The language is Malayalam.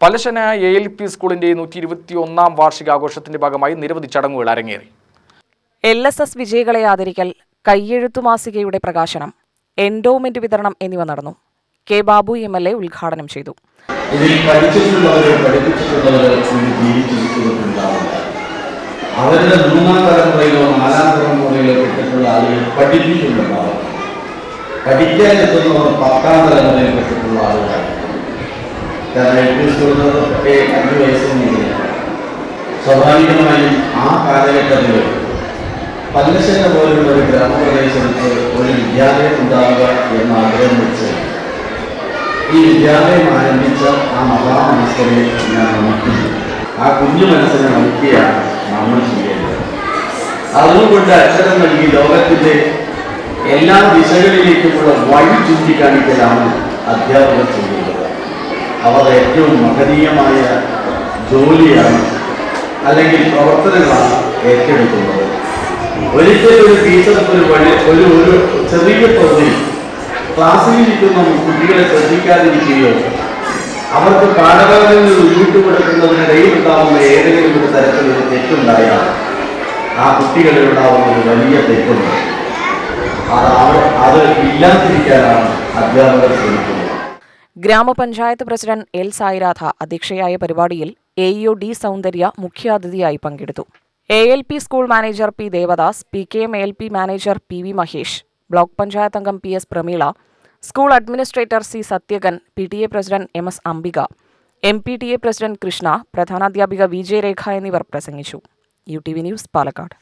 പലശനായ ALP സ്കൂളിന്റെ 121ാം വാർഷികാഘോഷത്തിന്റെ ഭാഗമായി നിരവധി ചടങ്ങുകൾ അരങ്ങേറി. LSS വിജയികളെ ആദരിക്കൽ, കയ്യെഴുത്തു മാസികയുടെ പ്രകാശനം, എൻഡോമെന്റ് വിതരണം എന്നിവ നടന്നു. കെ ബാബു MLA ഉദ്ഘാടനം ചെയ്തു. അവരുടെ 3ാം തലമുറയിലോ 4ാം തലമുറയിലോ പെട്ടിട്ടുള്ള ആളുകൾ പഠിപ്പിക്കുന്നുണ്ടാവും. പഠിക്കാനെത്തുന്നവർ 10ാം തലമുറയിൽ പെട്ടിട്ടുള്ള ആളുകളാണ്. കാരണം LP 5 വയസ്സിനില്ല. സ്വാഭാവികമായും ആ കാലഘട്ടത്തിൽ പല്ലശ്ശേരി പോലുള്ള ഒരു ഗ്രാമപ്രദേശത്ത് ഒരു വിദ്യാലയം ഉണ്ടാവുക എന്ന ആഗ്രഹം വെച്ച് ഈ വിദ്യാലയം ആരംഭിച്ച ആ മഹാമനസ്സനെ ഞാൻ നമിക്കുന്നു. ആ കുഞ്ഞു മനസ്സിനെ നോക്കിയാണ് നമ്മൾ ചെയ്യേണ്ടത്. അതുകൊണ്ട് അക്ഷരം നൽകി ലോകത്തിന്റെ എല്ലാ ദിശകളിലേക്കുമുള്ള വഴി ചൂണ്ടിക്കാണിക്കലാണ് അധ്യാപകർ ചെയ്യുന്നത്. അവർ ഏറ്റവും മഹനീയമായ ജോലിയാണ് അല്ലെങ്കിൽ പ്രവർത്തനങ്ങളാണ് ഏറ്റെടുക്കുന്നത്. ഒരിക്കലും ഒരു ടീച്ചർക്ക് ഒരു ചെറിയ തോതിൽ ക്ലാസ്സിലിരിക്കുന്ന കുട്ടികളെ ശ്രദ്ധിക്കാതിരിക്കുകയോ അവർക്ക് പാഠഭാഗങ്ങളിൽ ഉരുവിട്ടുകൊടുക്കുന്നതിനിടയിൽ ഉണ്ടാവുന്ന ഏതെങ്കിലും ഒരു തരത്തിലൊരു തെറ്റുണ്ടായാൽ ആ കുട്ടികളിൽ ഉണ്ടാവുന്ന ഒരു വലിയ തെറ്റുണ്ട്. അത് ഇല്ലാതിരിക്കാനാണ് അധ്യാപകർ ശ്രമിക്കുന്നത്. ഗ്രാമപഞ്ചായത്ത് പ്രസിഡന്റ് L. സായിരാധ അധ്യക്ഷയായ പരിപാടിയിൽ AEO D. സൗന്ദര്യ മുഖ്യാതിഥിയായി പങ്കെടുത്തു. ALP school manager P. Devadas, PKM ALP manager PV Mahesh, block panchayat അംഗം PS Prameela, school administrator C. Sathyakan, PTA president MS Ambika, MPTA president Krishna, പ്രധാനാധ്യാപിക VJ രേഖ എന്നിവർ പ്രസംഗിച്ചു. UTV news, Palakkad.